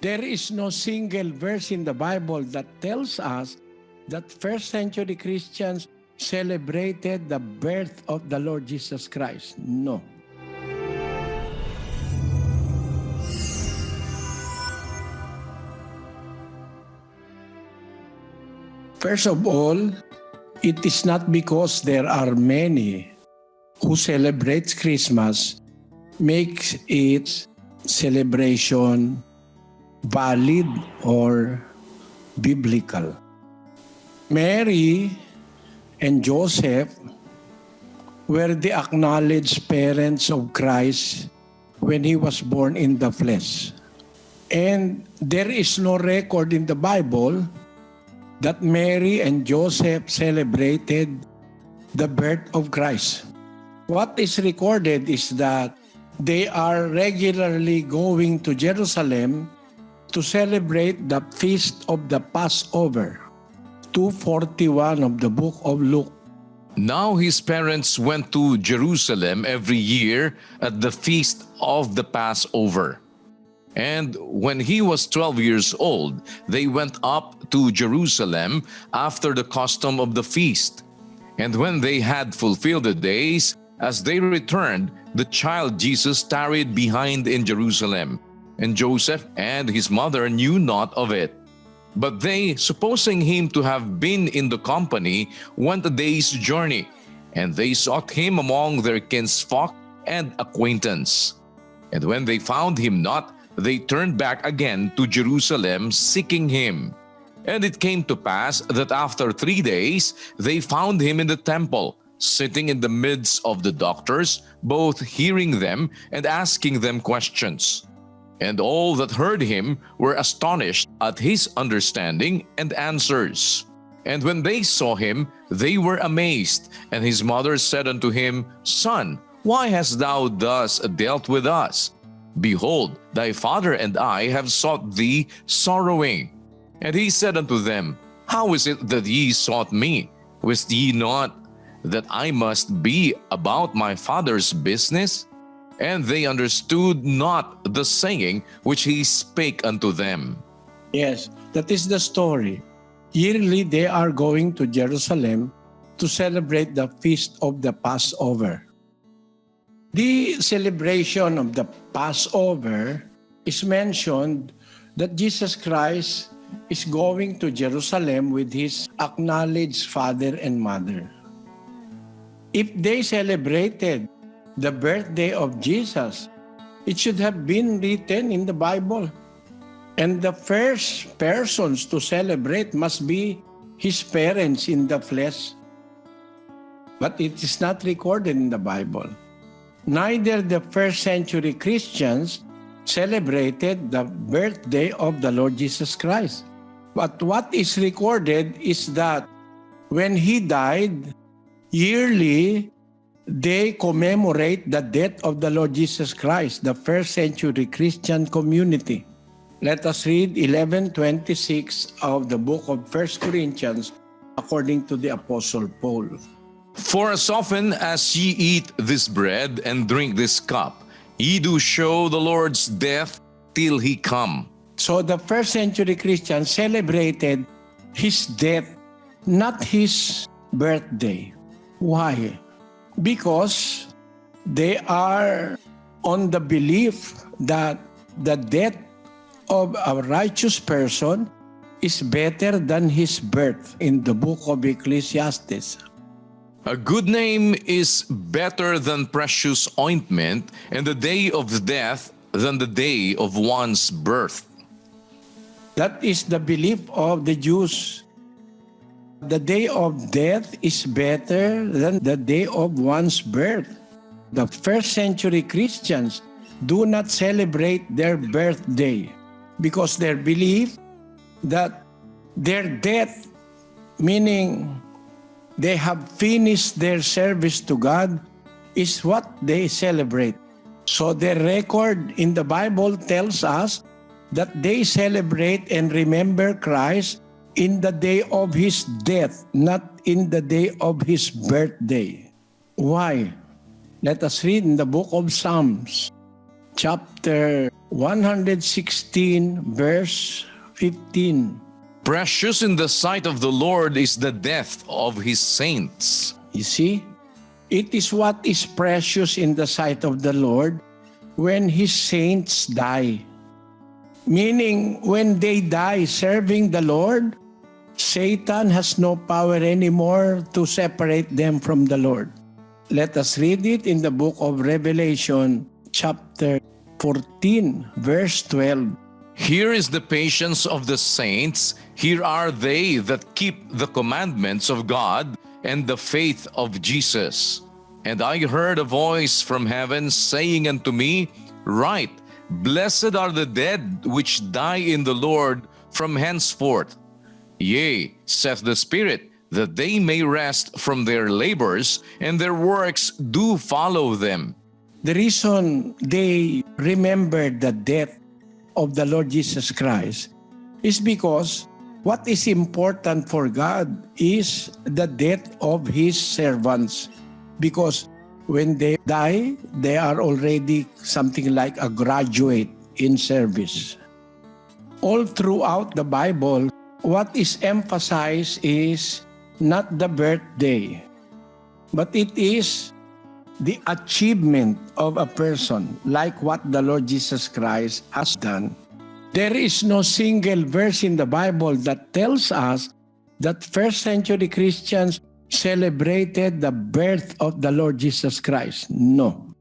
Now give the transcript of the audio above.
There is no single verse in the Bible that tells us that first century Christians celebrated the birth of the Lord Jesus Christ. No. First of all, it is not because there are many who celebrate Christmas makes its celebration valid or biblical. Mary and Joseph were the acknowledged parents of Christ when he was born in the flesh. And there is no record in the Bible that Mary and Joseph celebrated the birth of Christ. What is recorded is that they are regularly going to Jerusalem to celebrate the feast of the Passover. 241 of the book of Luke. Now his parents went to Jerusalem every year at the feast of the Passover. And when he was 12 years old, they went up to Jerusalem after the custom of the feast. And when they had fulfilled the days, as they returned, the child Jesus tarried behind in Jerusalem, and Joseph and his mother knew not of it. But they, supposing him to have been in the company, went a day's journey, and they sought him among their kinsfolk and acquaintance. And when they found him not, they turned back again to Jerusalem, seeking him. And it came to pass that after 3 days they found him in the temple, sitting in the midst of the doctors, both hearing them and asking them questions. And all that heard him were astonished at his understanding and answers. And when they saw him, they were amazed. And his mother said unto him, Son, why hast thou thus dealt with us? Behold, thy father and I have sought thee sorrowing. And he said unto them, How is it that ye sought me? Wist ye not that I must be about my father's business? And they understood not the saying which he spake unto them. Yes, that is the story. Yearly they are going to Jerusalem to celebrate the feast of the Passover. The celebration of the Passover is mentioned that Jesus Christ is going to Jerusalem with his acknowledged father and mother. If they celebrated the birthday of Jesus, it should have been written in the Bible. And the first persons to celebrate must be his parents in the flesh. But it is not recorded in the Bible. Neither the first century Christians celebrated the birthday of the Lord Jesus Christ. But what is recorded is that when he died, yearly they commemorate the death of the Lord Jesus Christ, the first century Christian community. Let us read 11:26 of the book of 1 Corinthians according to the Apostle Paul. For as often as ye eat this bread and drink this cup, ye do show the Lord's death till he come. So the first century Christians celebrated his death, not his birthday. Why? Because they are on the belief that the death of a righteous person is better than his birth in the book of Ecclesiastes. A good name is better than precious ointment, and the day of death than the day of one's birth. That is the belief of the Jews. The day of death is better than the day of one's birth. The first century Christians do not celebrate their birthday because they believe that their death, meaning they have finished their service to God, is what they celebrate. So the record in the Bible tells us that they celebrate and remember Christ in the day of his death, not in the day of his birthday. Why? Let us read in the book of Psalms, chapter 116 verse 15. Precious in the sight of the Lord is the death of his saints. You see, it is what is precious in the sight of the Lord when his saints die. Meaning, when they die serving the Lord, Satan has no power anymore to separate them from the Lord. Let us read it in the book of Revelation, chapter 14, verse 12. Here is the patience of the saints. Here are they that keep the commandments of God and the faith of Jesus. And I heard a voice from heaven saying unto me, Write, blessed are the dead which die in the Lord from henceforth. Yea, saith the Spirit, that they may rest from their labors, and their works do follow them. The reason they remembered the death of the Lord Jesus Christ is because what is important for God is the death of His servants. Because when they die, they are already something like a graduate in service. All throughout the Bible, what is emphasized is not the birthday, but it is the achievement of a person, like what the Lord Jesus Christ has done. There is no single verse in the Bible that tells us that first century Christians celebrated the birth of the Lord Jesus Christ. No.